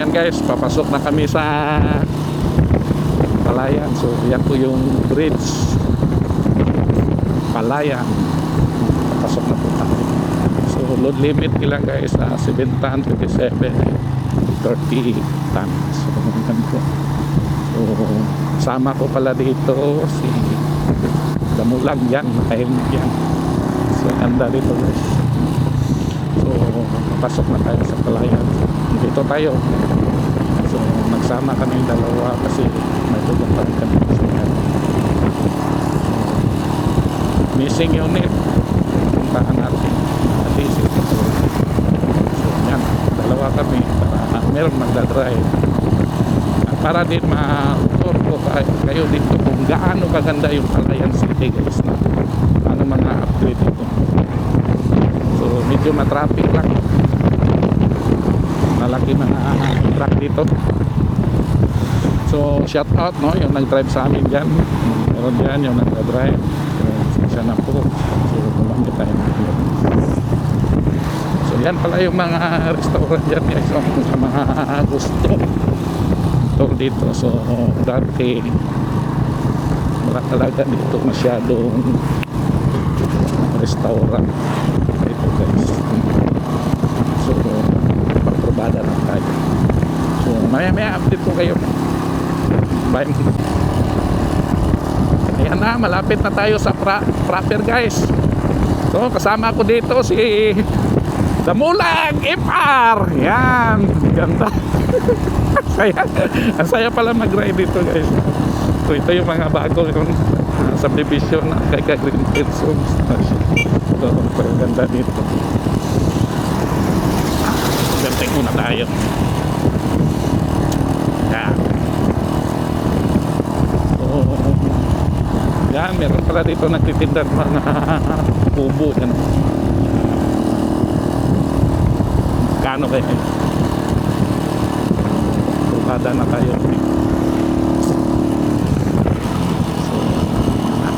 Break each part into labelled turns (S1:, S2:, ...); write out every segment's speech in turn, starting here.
S1: Yan guys, papasok na kami sa Palayan. So yan po yung bridge Palayan. Papasok na po tayo. So load limit ilang guys, 7 ton, 27, 30 ton. So yan po. So sama ko pala dito si Damulag yan, nakahelmet yan. So ganda dito guys. So papasok na tayo sa Palayan. Dito tayo. So nagsama kami dalawa kasi may tulong pa rin kami sa missing unit. Puntahan natin at least ito. So yan, dalawa kami para meron magdadrive para din ma-tour ko kayo dito kung gaano kaganda yung Palayan City guys, na paano mga upgrade ito. So medyo matraffic lang, malaki mga truck dito. So shout out no, yung nag-drive sa amin dyan, meron dyan yung nag-drive. So siya na po. So kumanda tayo na. So yan pala yung mga restaurant dyan guys, so, sa mga gusto tour dito. So dati wala talaga dito masyadong restaurant dito guys. So paprobada lang tayo. So maya update ko kayo. Bye. Ayan na, malapit na tayo sa proper guys. So kasama ko dito si Damulag FR. Yan, ganda. Ang saya pala mag-ride dito guys. So ito yung mga bago yung subdivision na kay Greenfield. So ganda dito. Ganteng muna tayo. Yan. So yan, meron pala dito nagtitinda ng mga kubo. Yan. Kano kayo? Ada na tayo. So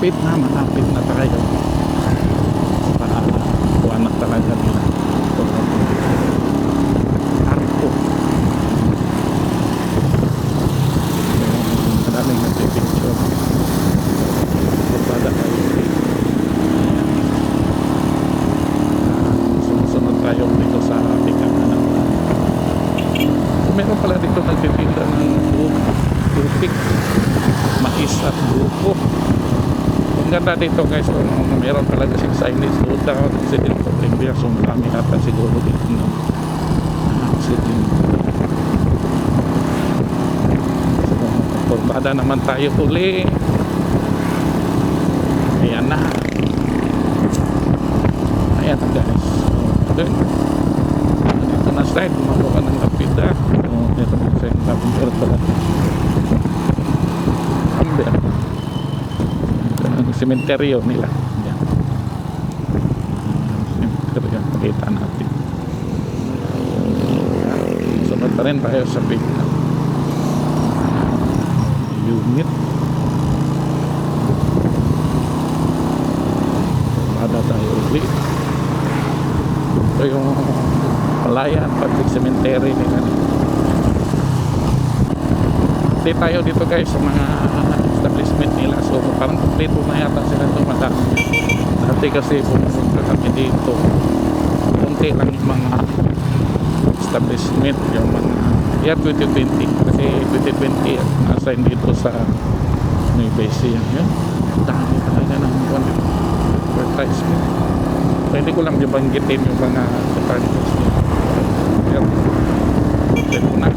S1: malapit na tayo para kuha na talaga nila. So, arko maraming nagpipicture. Ada tayo. Sunod tayo dito sa pick-up na naman. Meron pala dito nagtitinda ng tupik, mais at grupo. Ang ganda dito guys, meron talaga siyang signage slow down, accident for previous. So marami ata siguro dito ng accident. So kurbada naman tayo uli. Ayan na. Ayan na guys. So dito na slide, gumawa ng lapida. Ito na sa number pala. Number. Ang sementeryo nila. Yan. Sementeryo. Pakita natin. Sunod pa rin tayo sa big unit. Ada tayo ulit. Ito yung Palayan Public Cemetery nila. Update tayo dito guys sa mga establishment nila. So parang kompleto na yata sila ito madami. Dati kasi pumunta kami dito, kunti lang yung mga establishment, yung mga year 2020 kasi 2020 na-assign dito sa Nueva Ecija. Yun, dami talaga ng advertisement. So hindi ko lang dibanggitin yung mga departments nila. Pero na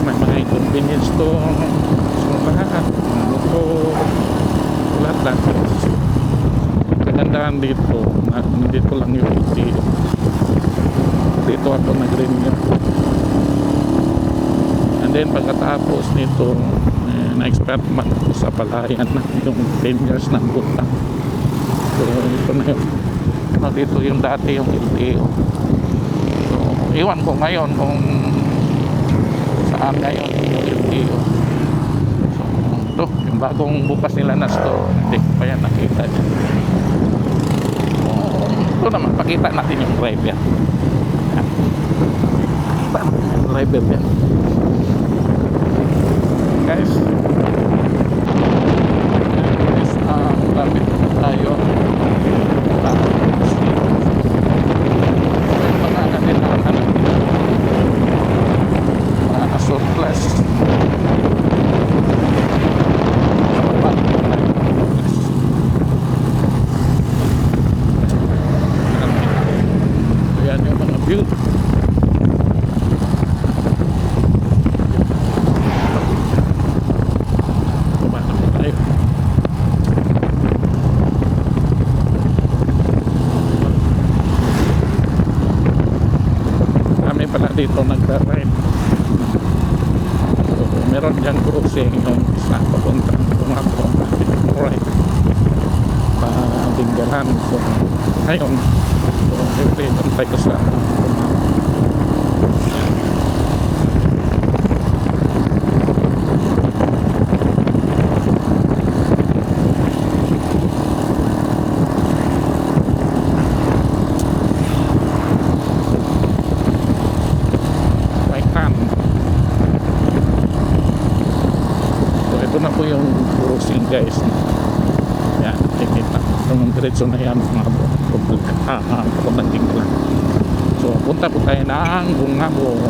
S1: may mga inconvenience to sa lahat, luto, lahat. Kagandahan dito na nandito lang yung LTO. Dito ako nag-renew. And then pagkatapos nito na-expert man ako sa Palayan na yung 10 years ng utang. So ito na yun. Dito yung dati yung LTO. So iwan ko ngayon kung saan ngayon yung LTO. So ito yung bagong bukas nila na store, hindi ko pa yan nakita dyan. Ito naman, pakita natin yung drive yan. driver yan. Guys, lapit na tayo. Mga surplus. Ayan yung mga view. Pala dito nagra-ride. So, meron dyan crossing yung isa papunta ako right Dinggalan. So ngayon so tayo sa na po yung crossing guys. Yan, nakikita yung diretso na yan mga papuntang Dinggalan. So punta po tayo ng Bungabon.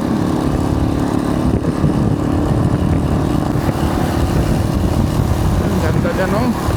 S1: Ang ganda dyan, no?